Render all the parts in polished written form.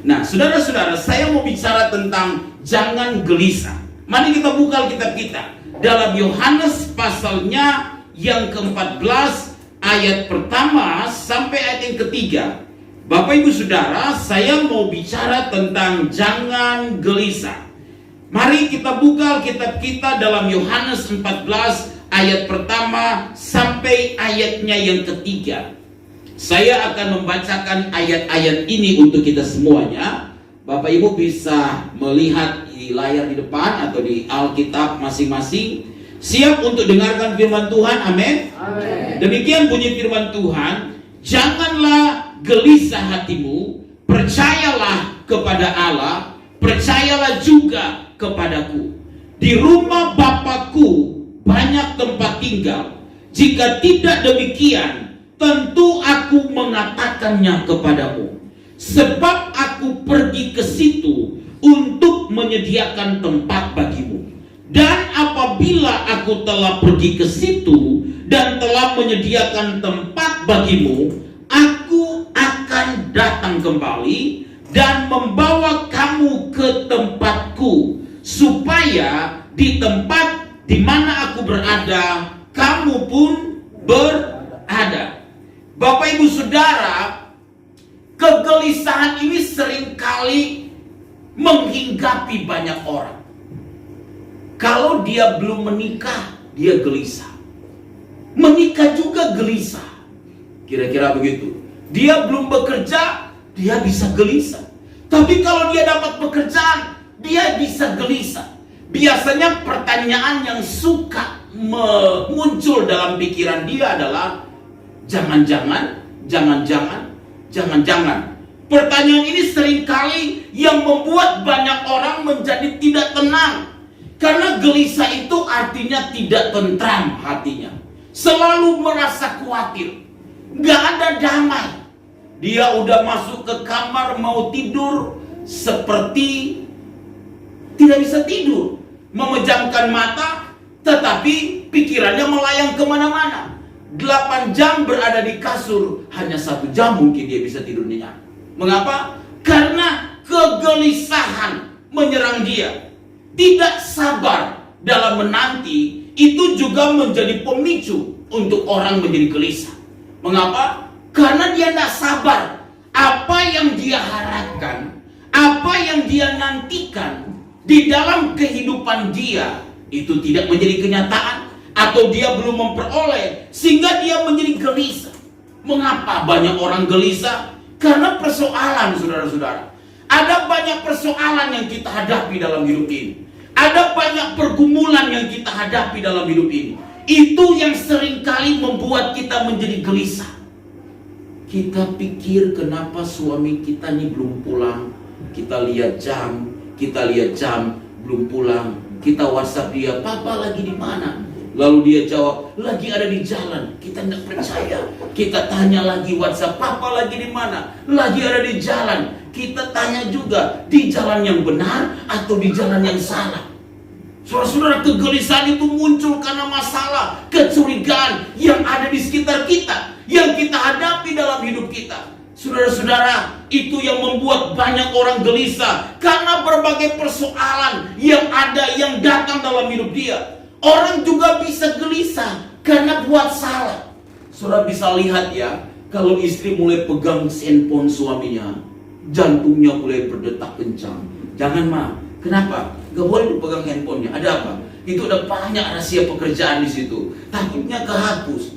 Nah, saudara-saudara, saya mau bicara tentang jangan gelisah. Mari kita buka Alkitab kita dalam Yohanes pasalnya yang ke-14 ayat pertama sampai ayat yang ketiga. Bapak Ibu Saudara, saya mau bicara tentang jangan gelisah. Mari kita buka Alkitab kita dalam Yohanes 14 ayat pertama sampai ayatnya yang ketiga. Saya akan membacakan ayat-ayat ini untuk kita semuanya. Bapak Ibu bisa melihat di layar di depan atau di Alkitab masing-masing. Siap untuk dengarkan firman Tuhan, amin? Amin. Demikian bunyi firman Tuhan. Janganlah gelisah hatimu, percayalah kepada Allah, percayalah juga kepadaku. Di rumah Bapakku banyak tempat tinggal. Jika tidak demikian, tentu aku mengatakannya kepadamu. Sebab aku pergi ke situ untuk menyediakan tempat bagimu. Dan apabila aku telah pergi ke situ dan telah menyediakan tempat bagimu, aku akan datang kembali dan membawa kamu ke tempatku, supaya di tempat di mana aku berada, kamu pun berada. Bapak Ibu Saudara, kegelisahan ini seringkali menghinggapi banyak orang. Kalau dia belum menikah, dia gelisah. Menikah juga gelisah. Kira-kira begitu. Dia belum bekerja, dia bisa gelisah. Tapi kalau dia dapat pekerjaan, dia bisa gelisah. Biasanya pertanyaan yang suka muncul dalam pikiran dia adalah jangan-jangan, jangan-jangan, jangan-jangan. Pertanyaan ini seringkali yang membuat banyak orang menjadi tidak tenang. Karena gelisah itu artinya tidak tentram hatinya. Selalu merasa khawatir. Gak ada damai. Dia udah masuk ke kamar mau tidur, seperti tidak bisa tidur. Memejamkan mata, tetapi pikirannya melayang kemana-mana. 8 jam berada di kasur, hanya 1 jam mungkin dia bisa tidur nyenyak. Mengapa? Karena kegelisahan menyerang dia. Tidak sabar dalam menanti itu juga menjadi pemicu untuk orang menjadi gelisah. Mengapa? Karena dia tidak sabar. Apa yang dia harapkan, apa yang dia nantikan di dalam kehidupan dia itu tidak menjadi kenyataan, atau dia belum memperoleh, sehingga dia menjadi gelisah. Mengapa banyak orang gelisah? Karena persoalan, saudara-saudara. Ada banyak persoalan yang kita hadapi dalam hidup ini. Ada banyak pergumulan yang kita hadapi dalam hidup ini. Itu yang seringkali membuat kita menjadi gelisah. Kita pikir kenapa suami kita ini belum pulang. Kita lihat jam, belum pulang. Kita WhatsApp dia, "Papa lagi di mana?" Lalu dia jawab, "Lagi ada di jalan." Kita tidak percaya. Kita tanya lagi WhatsApp, "Papa lagi di mana?" "Lagi ada di jalan." Kita tanya juga, di jalan yang benar atau di jalan yang salah? Saudara-saudara, kegelisahan itu muncul karena masalah, kecurigaan yang ada di sekitar kita, yang kita hadapi dalam hidup kita. Saudara-saudara, itu yang membuat banyak orang gelisah karena berbagai persoalan yang ada, yang datang dalam hidup dia. Orang juga bisa gelisah karena buat salah. Saudara bisa lihat ya, kalau istri mulai pegang handphone suaminya, jantungnya mulai berdetak kencang. Jangan mah, kenapa? Gak boleh dipegang handphonenya. Ada apa? Itu ada banyak rahasia pekerjaan di situ. Takutnya kehapus.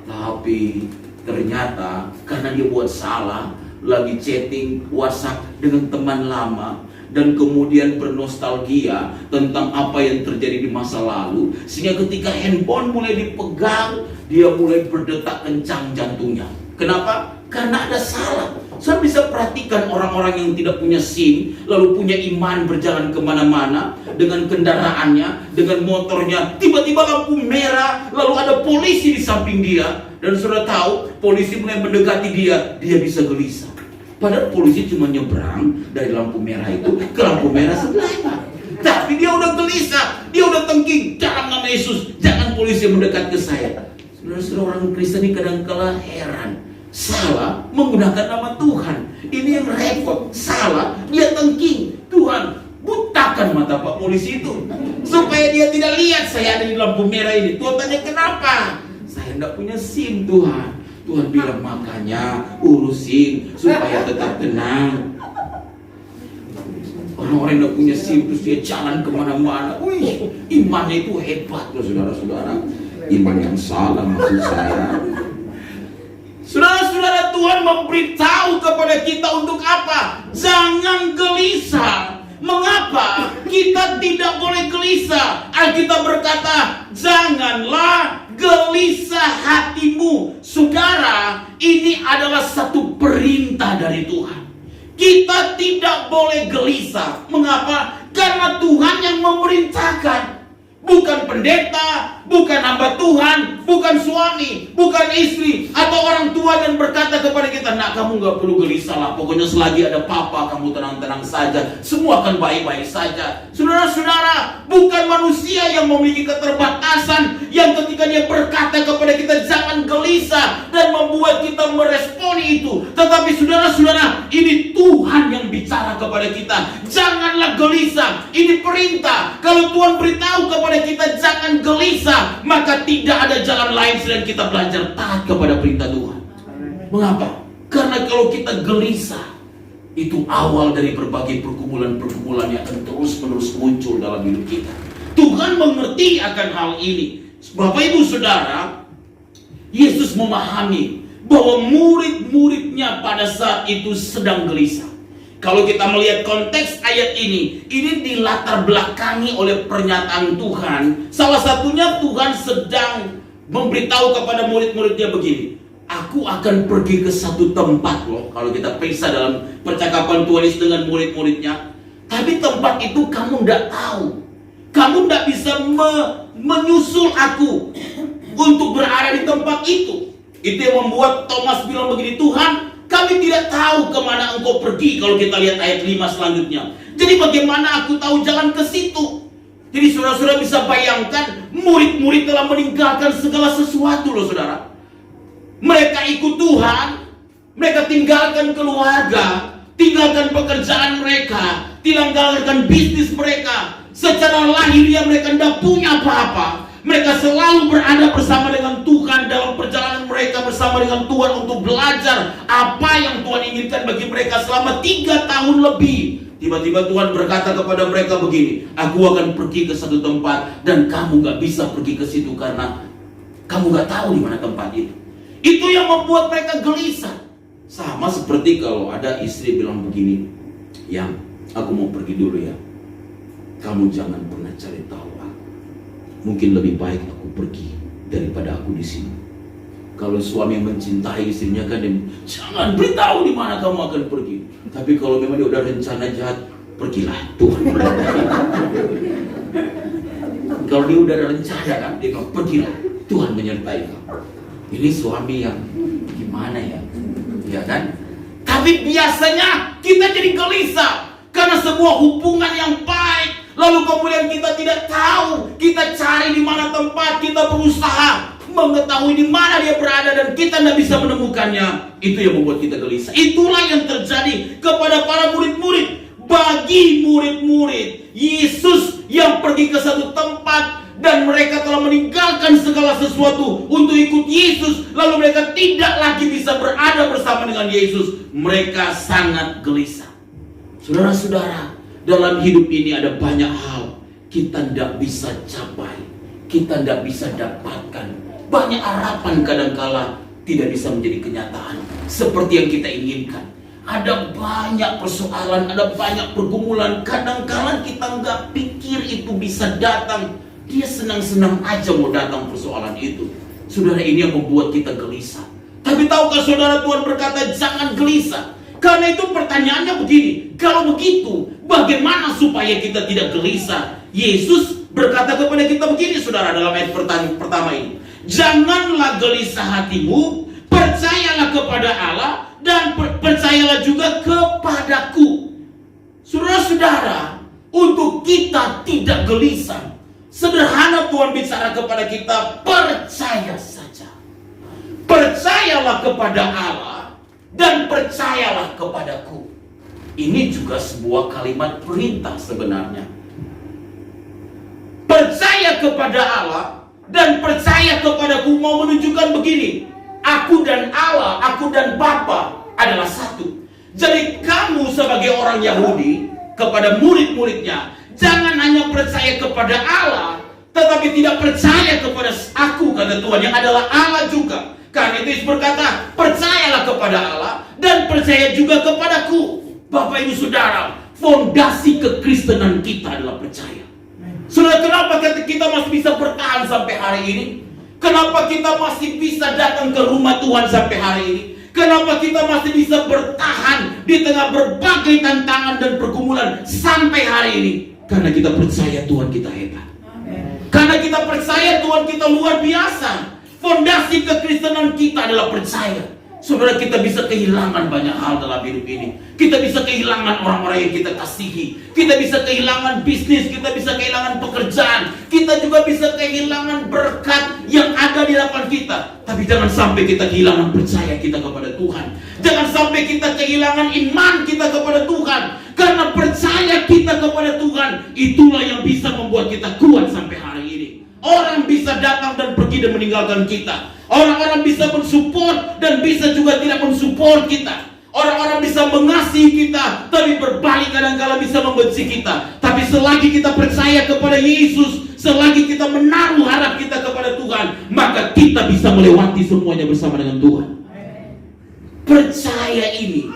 Tapi ternyata karena dia buat salah, lagi chatting WhatsApp dengan teman lama, dan kemudian bernostalgia tentang apa yang terjadi di masa lalu, sehingga ketika handphone mulai dipegang, dia mulai berdetak kencang jantungnya. Kenapa? Karena ada salah. Saya bisa perhatikan orang-orang yang tidak punya SIM, lalu punya iman berjalan kemana-mana dengan kendaraannya, dengan motornya, tiba-tiba lampu merah, lalu ada polisi di samping dia, dan sudah tahu polisi mulai mendekati dia, dia bisa gelisah. Padahal polisi cuma nyebrang dari lampu merah itu ke lampu merah sebelahnya. Tapi dia udah gelisah, dia udah tengking, dalam nama Yesus, jangan polisi mendekat ke saya. Saudara-saudara, orang Kristen ini kadang-kala heran. salah menggunakan nama Tuhan. Ini yang repot. Salah, dia tengking. Tuhan, butakan mata Pak polisi itu supaya dia tidak lihat saya ada di lampu merah ini. Tuhan tanya, kenapa? Saya tidak punya SIM, Tuhan. Tuhan bilang, makanya urusin supaya tetap tenang. Orang-orang yang tidak punya SIM terus dia jalan kemana-mana. Wih, imannya itu hebat loh, saudara-saudara. Iman yang salah maksud saya. Saudara-saudara, Tuhan memberitahu kepada kita untuk apa? Jangan gelisah. Mengapa kita tidak boleh gelisah? Alkitab berkata, janganlah gelisah hatimu. Saudara, ini adalah satu perintah dari Tuhan. Kita tidak boleh gelisah. Mengapa? Karena Tuhan yang memerintahkan. Bukan pendeta, bukan hamba Tuhan, bukan suami, bukan istri, atau orang tua yang berkata kepada kita, nak, kamu gak perlu gelisah lah, pokoknya selagi ada papa kamu tenang-tenang saja, semua akan baik-baik saja. Saudara-saudara, bukan manusia yang memiliki keterbatasan yang ketika dia berkata kepada kita jangan gelisah dan membuat kita meresponi itu. Tetapi saudara-saudara, ini Tuhan yang bicara kepada kita, janganlah gelisah. Ini perintah. Kalau Tuhan beritahu kepada kita jangan gelisah, maka tidak ada jalan lain selain kita belajar taat kepada perintah Tuhan. Mengapa? Karena kalau kita gelisah, itu awal dari berbagai pergumulan-pergumulan yang akan terus-menerus muncul dalam hidup kita. Tuhan mengerti akan hal ini. Bapak Ibu Saudara, Yesus memahami bahwa murid-muridnya pada saat itu sedang gelisah. Kalau kita melihat konteks ayat ini dilatar belakangi oleh pernyataan Tuhan. Salah satunya Tuhan sedang memberitahu kepada murid-muridnya begini, aku akan pergi ke satu tempat loh. Kalau kita periksa dalam percakapan Tuhan Yesus dengan murid-muridnya, tapi tempat itu kamu tidak tahu. Kamu tidak bisa menyusul aku untuk berada di tempat itu. Itu yang membuat Thomas bilang begini, Tuhan, kami tidak tahu kemana engkau pergi. Kalau kita lihat ayat 5 selanjutnya. Jadi bagaimana aku tahu jalan ke situ? Jadi saudara-saudara bisa bayangkan, murid-murid telah meninggalkan segala sesuatu loh saudara. Mereka ikut Tuhan, mereka tinggalkan keluarga, tinggalkan pekerjaan mereka, tinggalkan bisnis mereka. Secara lahiriah mereka tidak punya apa-apa. Mereka selalu berada bersama dengan Tuhan dalam perjalanan mereka bersama dengan Tuhan untuk belajar apa yang Tuhan inginkan bagi mereka selama 3 tahun lebih. Tiba-tiba Tuhan berkata kepada mereka begini, aku akan pergi ke satu tempat dan kamu gak bisa pergi ke situ karena kamu gak tahu di mana tempat itu. Itu yang membuat mereka gelisah. Sama seperti kalau ada istri bilang begini, yang aku mau pergi dulu ya, kamu jangan pernah cari tahu aku. Mungkin lebih baik aku pergi daripada aku di sini. Kalau suami yang mencintai istrinya kan dia, jangan beritahu di mana kamu akan pergi. Tapi kalau memang dia udah rencana jahat, pergilah, Tuhan. Kalau dia udah ada rencana kan, dia bilang pergilah, Tuhan menyertai kamu. Ini suami yang gimana ya, ya kan? Tapi biasanya kita jadi gelisah karena sebuah hubungan yang baik. Lalu kemudian kita tidak tahu, kita cari di mana tempat, kita berusaha mengetahui di mana dia berada dan kita tidak bisa menemukannya. Itu yang membuat kita gelisah. Itulah yang terjadi kepada para murid-murid. Bagi murid-murid Yesus yang pergi ke satu tempat dan mereka telah meninggalkan segala sesuatu untuk ikut Yesus, lalu mereka tidak lagi bisa berada bersama dengan Yesus. Mereka sangat gelisah. Saudara-saudara, dalam hidup ini ada banyak hal kita tidak bisa capai, kita tidak bisa dapatkan. Banyak harapan kadangkala tidak bisa menjadi kenyataan seperti yang kita inginkan. Ada banyak persoalan, ada banyak pergumulan. Kadangkala kita nggak pikir itu bisa datang. Dia senang-senang aja mau datang persoalan itu. Saudara, ini yang membuat kita gelisah. Tapi tahukah saudara, Tuhan berkata jangan gelisah. Karena itu pertanyaannya begini, kalau begitu bagaimana supaya kita tidak gelisah? Yesus berkata kepada kita begini saudara dalam ayat pertama ini, janganlah gelisah hatimu, percayalah kepada Allah dan percayalah juga kepadaku. Saudara-saudara, untuk kita tidak gelisah, sederhana Tuhan bicara kepada kita, percaya saja. Percaya percayalah kepada Allah dan percayalah kepadaku. Ini juga sebuah kalimat perintah sebenarnya. Percaya kepada Allah dan percaya kepadaku mau menunjukkan begini. Aku dan Allah, aku dan Bapa adalah satu. Jadi kamu sebagai orang Yahudi kepada murid-muridnya, jangan hanya percaya kepada Allah, tetapi tidak percaya kepada aku, kata Tuhan, yang adalah Allah juga. Karena itu Yesus berkata, percayalah kepada Allah dan percaya juga kepadaku. Bapak Ibu Saudara, fondasi kekristenan kita adalah percaya. Saudara, kenapa kita masih bisa bertahan sampai hari ini? Kenapa kita masih bisa datang ke rumah Tuhan sampai hari ini? Kenapa kita masih bisa bertahan di tengah berbagai tantangan dan pergumulan sampai hari ini? Karena kita percaya Tuhan kita hebat. Karena kita percaya Tuhan kita luar biasa. Fondasi kekristenan kita adalah percaya. Saudara, kita bisa kehilangan banyak hal dalam hidup ini. Kita bisa kehilangan orang-orang yang kita kasihi. Kita bisa kehilangan bisnis. Kita bisa kehilangan pekerjaan. Kita juga bisa kehilangan berkat yang ada di hadapan kita. Tapi jangan sampai kita kehilangan percaya kita kepada Tuhan. Jangan sampai kita kehilangan iman kita kepada Tuhan. Karena percaya kita kepada Tuhan, itulah yang bisa membuat kita kuat sampai hari ini. Orang bisa datang dan pergi dan meninggalkan kita. Orang-orang bisa mensupport dan bisa juga tidak mensupport kita. Orang-orang bisa mengasihi kita, tapi berbalik kadang-kala bisa membenci kita. Tapi selagi kita percaya kepada Yesus, selagi kita menaruh harap kita kepada Tuhan, maka kita bisa melewati semuanya bersama dengan Tuhan. Percaya ini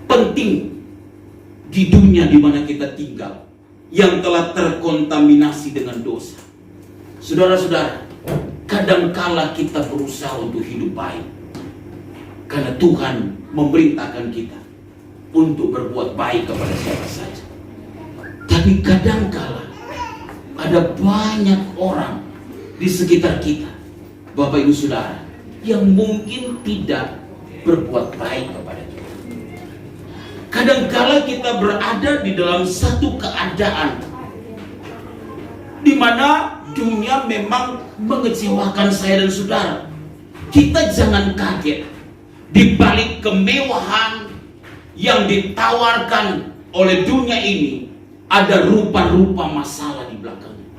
penting di dunia di mana kita tinggal, yang telah terkontaminasi dengan dosa. Saudara-saudara, kadangkala kita berusaha untuk hidup baik karena Tuhan memerintahkan kita untuk berbuat baik kepada siapa saja. Tapi kadangkala ada banyak orang di sekitar kita, Bapak Ibu Saudara, yang mungkin tidak berbuat baik kepada kita. Kadangkala kita berada di dalam satu keadaan di mana dunia memang mengecewakan saya dan saudara. Kita jangan kaget di balik kemewahan yang ditawarkan oleh dunia ini ada rupa-rupa masalah di belakangnya.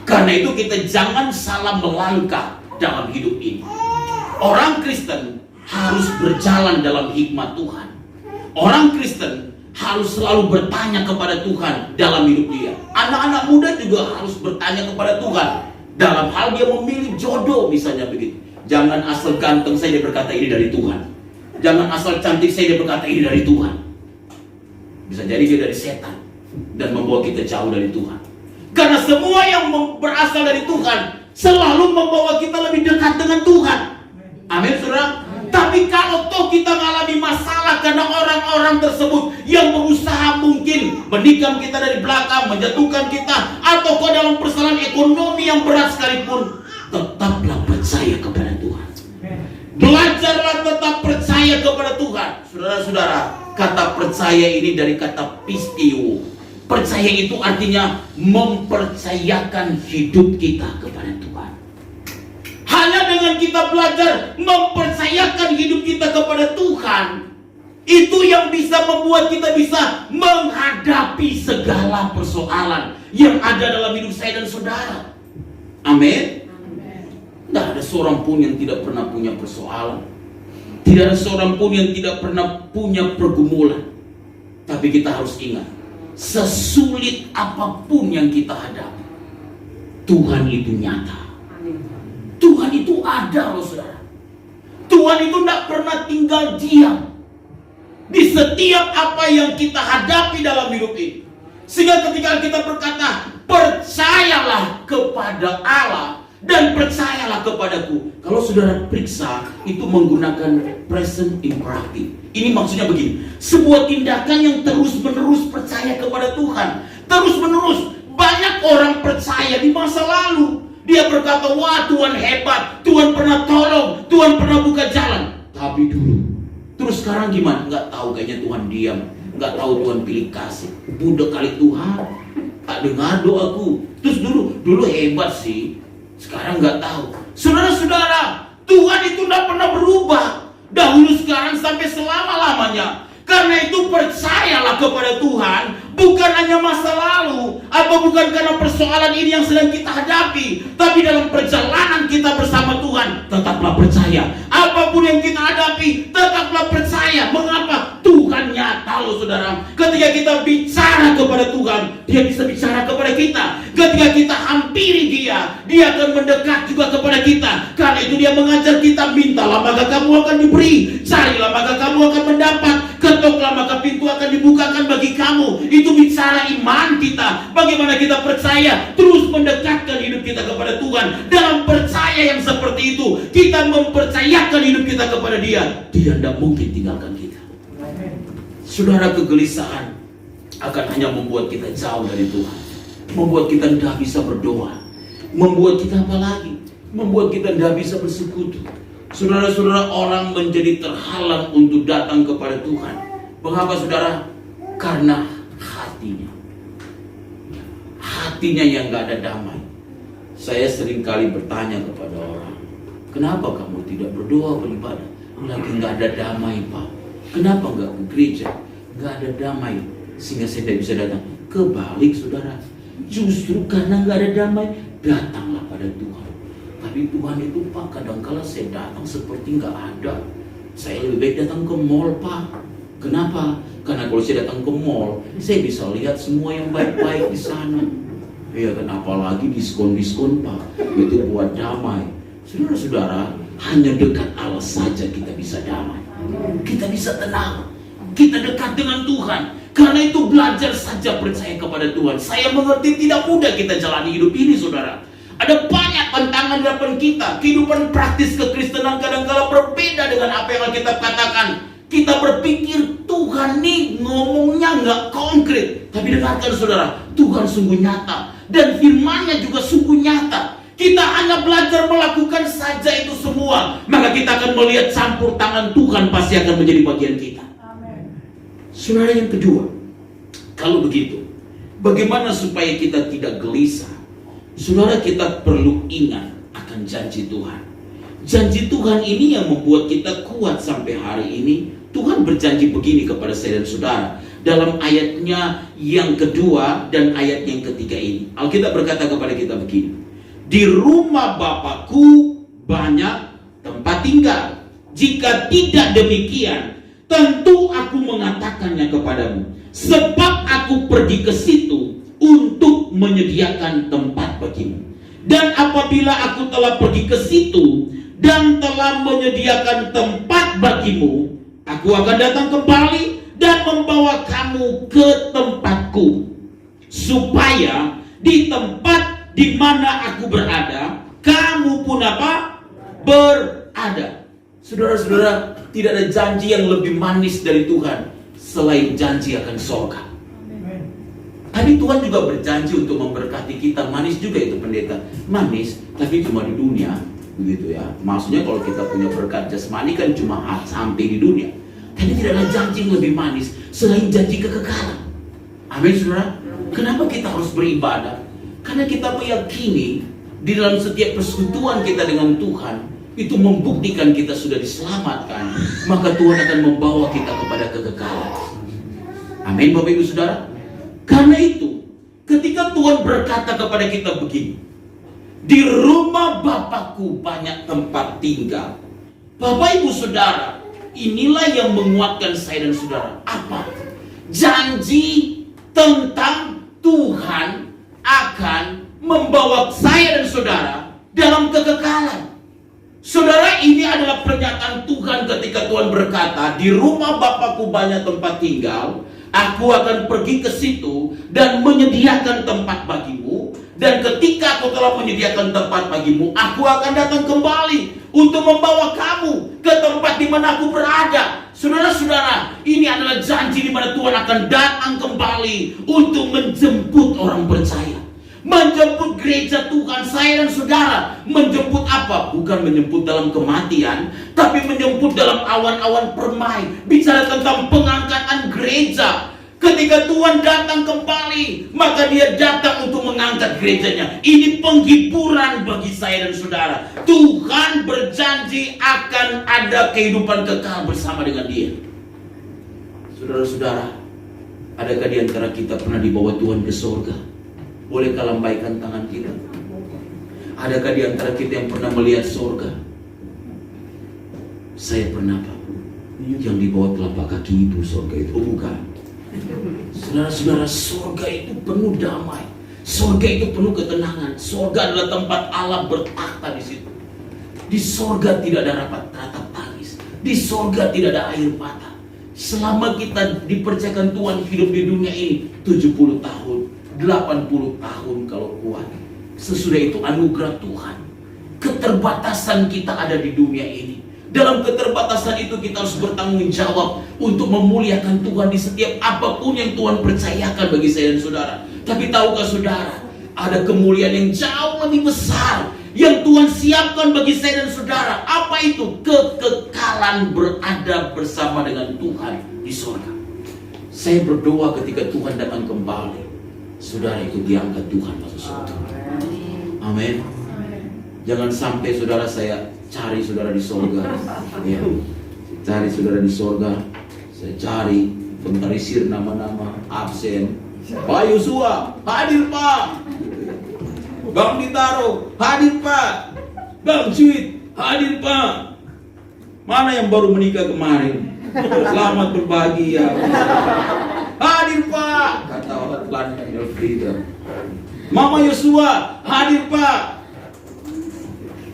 Karena itu kita jangan salah melangkah dalam hidup ini. Orang Kristen harus berjalan dalam hikmat Tuhan. Orang Kristen harus selalu bertanya kepada Tuhan dalam hidup dia. Anak-anak muda juga harus bertanya kepada Tuhan dalam hal dia memilih jodoh, misalnya begitu. Jangan asal ganteng saya dia berkata ini dari Tuhan. Jangan asal cantik saya dia berkata ini dari Tuhan. Bisa jadi dia dari setan dan membawa kita jauh dari Tuhan. Karena semua yang berasal dari Tuhan selalu membawa kita lebih dekat dengan Tuhan. Amin, saudara. Tapi kalau toh kita mengalami masalah karena orang-orang tersebut yang berusaha mungkin menikam kita dari belakang, menjatuhkan kita, atau kok dalam persoalan ekonomi yang berat sekalipun, tetaplah percaya kepada Tuhan. Belajarlah tetap percaya kepada Tuhan. Saudara-saudara, kata percaya ini dari kata pistio. Percaya itu artinya mempercayakan hidup kita kepada Tuhan. Hanya dengan kita belajar mempercayakan hidup kita kepada Tuhan, itu yang bisa membuat kita bisa menghadapi segala persoalan yang ada dalam hidup saya dan saudara. Amin. Tidak ada seorang pun yang tidak pernah punya persoalan. Tidak ada seorang pun yang tidak pernah punya pergumulan. Tapi kita harus ingat, sesulit apapun yang kita hadapi, Tuhan itu nyata. Tuhan itu ada loh saudara. Tuhan itu tidak pernah tinggal diam di setiap apa yang kita hadapi dalam hidup ini. Sehingga ketika kita berkata percayalah kepada Allah dan percayalah kepadaku, kalau saudara periksa itu menggunakan present imperatif. Ini maksudnya begini, sebuah tindakan yang terus menerus percaya kepada Tuhan. Terus menerus. Banyak orang percaya di masa lalu. Dia berkata, wah Tuhan hebat, Tuhan pernah tolong, Tuhan pernah buka jalan. Tapi dulu, terus sekarang gimana? Nggak tahu, kayaknya Tuhan diam. Nggak tahu Tuhan pilih kasih. Budak kali Tuhan, tak dengar doaku. Terus dulu hebat sih, sekarang nggak tahu. Saudara-saudara, Tuhan itu tidak pernah berubah. Dahulu, sekarang, sampai selama-lamanya. Karena itu percayalah kepada Tuhan. Bukan hanya masa lalu, atau bukan karena persoalan ini yang sedang kita hadapi, tapi dalam perjalanan kita bersama Tuhan, tetaplah percaya. Apapun yang kita hadapi, tetaplah percaya. Mengapa? Tuhan nyata loh saudara. Ketika kita bicara kepada Tuhan, Dia bisa bicara kepada kita. Ketika kita hampiri Dia, Dia akan mendekat juga kepada kita. Karena itu Dia mengajar kita, mintalah maka kamu akan diberi, carilah maka kamu akan mendapat, ketoklah maka pintu akan dibukakan bagi kamu. Itu bicara iman kita. Bagaimana kita percaya, terus mendekatkan hidup kita kepada Tuhan. Dalam percaya yang seperti itu, kita mempercayakan hidup kita kepada Dia. Dia tidak mungkin tinggalkan kita. Saudara, kegelisahan akan hanya membuat kita jauh dari Tuhan, membuat kita tidak bisa berdoa, membuat kita apa lagi? Membuat kita tidak bisa bersekutu. Saudara-saudara, orang menjadi terhalang untuk datang kepada Tuhan. Mengapa saudara? Karena hatinya yang gak ada damai. Saya sering kali bertanya kepada orang, kenapa kamu tidak berdoa, beribadah? Lagi gak ada damai, Pak. Kenapa gak ke gereja? Gak ada damai, sehingga saya tidak bisa datang. Kebalik saudara, justru karena gak ada damai, datanglah pada Tuhan. Tapi Tuhan itu Pak, kadang-kala saya datang seperti gak ada. Saya lebih baik datang ke mall, Pak. Kenapa? Karena kalau saya datang ke mall, saya bisa lihat semua yang baik-baik di sana. Ya kan, apalagi diskon-diskon, Pak. Itu buat damai. Saudara-saudara, hanya dekat Allah saja kita bisa damai. Kita bisa tenang. Kita dekat dengan Tuhan. Karena itu belajar saja percaya kepada Tuhan. Saya mengerti tidak mudah kita jalani hidup ini, saudara. Ada banyak tantangan di depan kita. Kehidupan praktis kekristenan kadang-kala berbeda dengan apa yang Alkitab katakan. Kita berpikir Tuhan nih ngomongnya nggak konkret, tapi dengarkan saudara, Tuhan sungguh nyata dan firman-Nya juga sungguh nyata. Kita hanya belajar melakukan saja itu semua, maka kita akan melihat campur tangan Tuhan pasti akan menjadi bagian kita. Amen. Saudara, yang kedua, kalau begitu, bagaimana supaya kita tidak gelisah? Saudara, kita perlu ingat akan janji Tuhan. Janji Tuhan ini yang membuat kita kuat sampai hari ini. Tuhan berjanji begini kepada saya dan saudara dalam ayatnya yang kedua dan ayat yang ketiga ini. Alkitab berkata kepada kita begini, di rumah Bapakku banyak tempat tinggal. Jika tidak demikian, tentu aku mengatakannya kepadamu. Sebab aku pergi ke situ untuk menyediakan tempat bagimu. Dan apabila aku telah pergi ke situ dan telah menyediakan tempat bagimu, aku akan datang kembali dan membawa kamu ke tempatku, supaya di tempat di mana aku berada, kamu pun apa? Berada. Saudara-saudara, tidak ada janji yang lebih manis dari Tuhan selain janji akan surga. Tapi Tuhan juga berjanji untuk memberkati kita. Manis juga itu pendeta. Manis, tapi cuma di dunia. Begitu ya. Maksudnya kalau kita punya berkat jasmani kan cuma sampai di dunia. Tapi tidak ada janji yang lebih manis selain janji kekekalan. Amin saudara. Kenapa kita harus beribadah? Karena kita meyakini di dalam setiap persekutuan kita dengan Tuhan itu membuktikan kita sudah diselamatkan. Maka Tuhan akan membawa kita kepada kekekalan. Amin Bapak Ibu Saudara. Karena itu ketika Tuhan berkata kepada kita begini, di rumah Bapakku banyak tempat tinggal. Bapak Ibu Saudara, inilah yang menguatkan saya dan saudara. Apa? Janji tentang Tuhan akan membawa saya dan saudara dalam kekekalan. Saudara, ini adalah pernyataan Tuhan ketika Tuhan berkata, di rumah Bapakku banyak tempat tinggal. Aku akan pergi ke situ dan menyediakan tempat bagimu. Dan ketika aku telah menyediakan tempat bagimu, aku akan datang kembali untuk membawa kamu ke tempat di mana aku berada. Saudara-saudara, ini adalah janji di mana Tuhan akan datang kembali untuk menjemput orang percaya. Menjemput gereja Tuhan, saya dan saudara. Menjemput apa? Bukan menjemput dalam kematian, tapi menjemput dalam awan-awan permai. Bicara tentang pengangkatan gereja. Ketika Tuhan datang kembali, maka Dia datang untuk mengangkat gerejanya. Ini penghiburan bagi saya dan saudara. Tuhan berjanji akan ada kehidupan kekal bersama dengan Dia. Saudara-saudara, adakah di antara kita pernah dibawa Tuhan ke surga? Bolehkah lambaikan tangan kita? Adakah di antara kita yang pernah melihat surga? Saya pernah, Pak. Yang dibawa telapak kaki itu surga itu. Oh, bukan. Saudara-saudara, surga itu penuh damai. Surga itu penuh ketenangan. Surga adalah tempat Allah bertakhta di situ. Di surga tidak ada ratap tangis. Di surga tidak ada air mata. Selama kita dipercayakan Tuhan hidup di dunia ini 70 tahun, 80 tahun kalau kuat. Sesudah itu anugerah Tuhan. Keterbatasan kita ada di dunia ini. Dalam keterbatasan itu kita harus bertanggung jawab untuk memuliakan Tuhan di setiap apapun yang Tuhan percayakan bagi saya dan saudara. Tapi tahukah saudara, ada kemuliaan yang jauh lebih besar yang Tuhan siapkan bagi saya dan saudara. Apa itu? Kekekalan berada bersama dengan Tuhan di surga. Saya berdoa ketika Tuhan datang kembali, saudara itu diangkat Tuhan masuk surga. Amin. Jangan sampai saudara saya cari saudara di surga, ya. Cari saudara di surga, saya cari, inventarisir nama-nama, absen. Pak Yosua, hadir Pak. Bang Ditaro, hadir Pak. Bang Cuit, hadir Pak. Mana yang baru menikah kemarin? Selamat berbahagia. Hadir Pak. Kata hotline Elfrida. Mama Yosua, hadir Pak.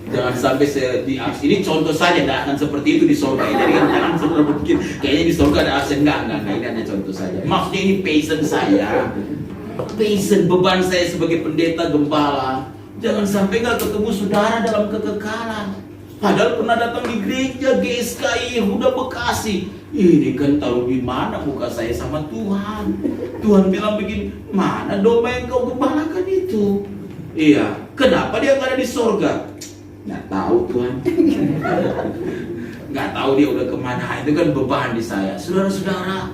Jangan sampai saya di ini contoh saja, tidak akan seperti itu di surga. Jadi jangan saudara berpikir kayaknya di surga ada absen, enggak. Ini hanya contoh saja. Maksudnya ini passion saya, passion beban saya sebagai pendeta gembala. Jangan sampai nggak ketemu saudara dalam kekekalan. Padahal pernah datang di gereja GSKI Yehuda Bekasi. Ini kan taruh di mana muka saya sama Tuhan. Tuhan bilang begini, mana domba yang kau gembalakan itu? Iya, kenapa dia nggak ada di surga? Nggak tahu Tuhan. Nggak tahu dia udah kemana. Itu kan beban di saya. Saudara-saudara,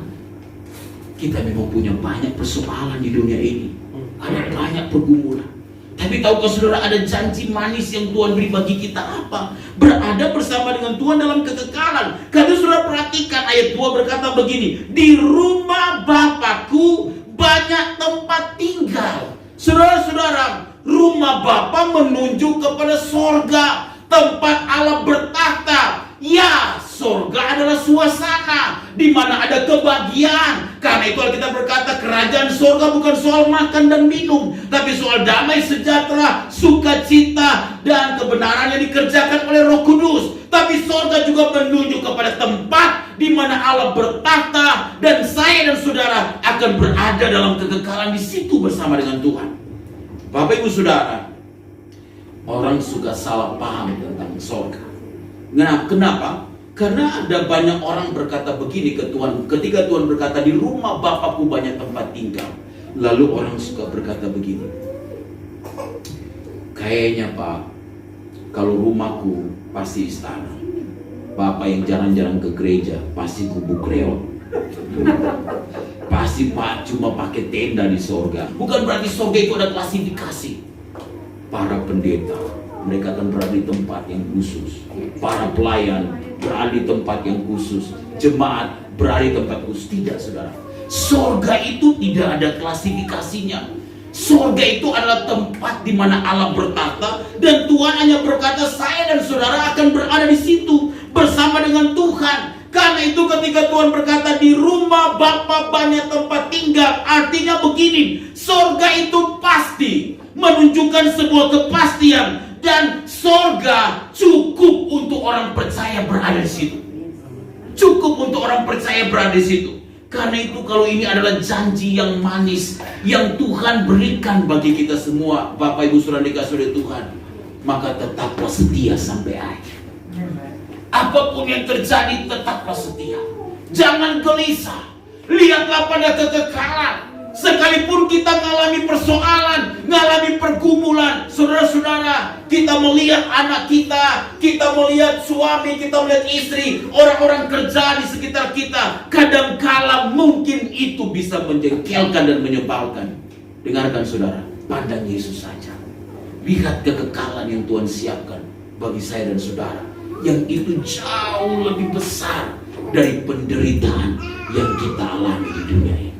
kita memang punya banyak persoalan di dunia ini. Ada banyak pergumulan. Tapi tahukah saudara, ada janji manis yang Tuhan beri bagi kita apa? Berada bersama dengan Tuhan dalam kekekalan. Karena saudara perhatikan ayat 2 berkata begini, di rumah Bapakku banyak tempat tinggal. Saudara-saudara, rumah Bapa menunjuk kepada sorga, tempat Allah bertakhta. Ya, sorga adalah suasana di mana ada kebahagiaan. Karena itu Alkitab berkata, kerajaan sorga bukan soal makan dan minum, tapi soal damai sejahtera, sukacita, dan kebenaran yang dikerjakan oleh Roh Kudus. Tapi sorga juga menunjuk kepada tempat di mana Allah bertakhta, dan saya dan saudara akan berada dalam kekekalan di situ bersama dengan Tuhan. Bapak Ibu Saudara, orang suka salah paham tentang surga. Nah, kenapa? Karena ada banyak orang berkata begini ke Tuhan. Ketika Tuhan berkata, di rumah Bapakku banyak tempat tinggal. Lalu orang suka berkata begini, kayaknya Pak, kalau rumahku pasti istana. Bapak yang jarang-jarang ke gereja pasti gubuk reot. Pasti Pak cuma pakai tenda di sorga. Bukan berarti sorga itu ada klasifikasi. Para pendeta, mereka akan berada di tempat yang khusus. Para pelayan berada di tempat yang khusus. Jemaat berada di tempat khusus. Tidak, saudara. Sorga itu tidak ada klasifikasinya. Sorga itu adalah tempat di mana Allah bertakhta, dan Tuhan hanya berkata, saya dan saudara akan berada di situ bersama dengan Tuhan. Karena itu ketika Tuhan berkata, di rumah Bapa banyak tempat tinggal, artinya begini, sorga itu pasti menunjukkan sebuah kepastian, dan sorga cukup untuk orang percaya berada di situ. Cukup untuk orang percaya berada di situ. Karena itu kalau ini adalah janji yang manis yang Tuhan berikan bagi kita semua, Bapak Ibu Saudara dikasih oleh Tuhan, maka tetaplah setia sampai akhir. Apapun yang terjadi, tetaplah setia. Jangan gelisah. Lihatlah pada kekekalan. Sekalipun kita mengalami persoalan, mengalami pergumulan, saudara-saudara, kita melihat anak kita melihat suami, kita melihat istri, orang-orang kerja di sekitar kita, kadangkala mungkin itu bisa menjengkelkan dan menyebalkan. Dengarkan saudara, pandang Yesus saja. Lihat kekekalan yang Tuhan siapkan bagi saya dan saudara, yang itu jauh lebih besar dari penderitaan yang kita alami di dunia ini.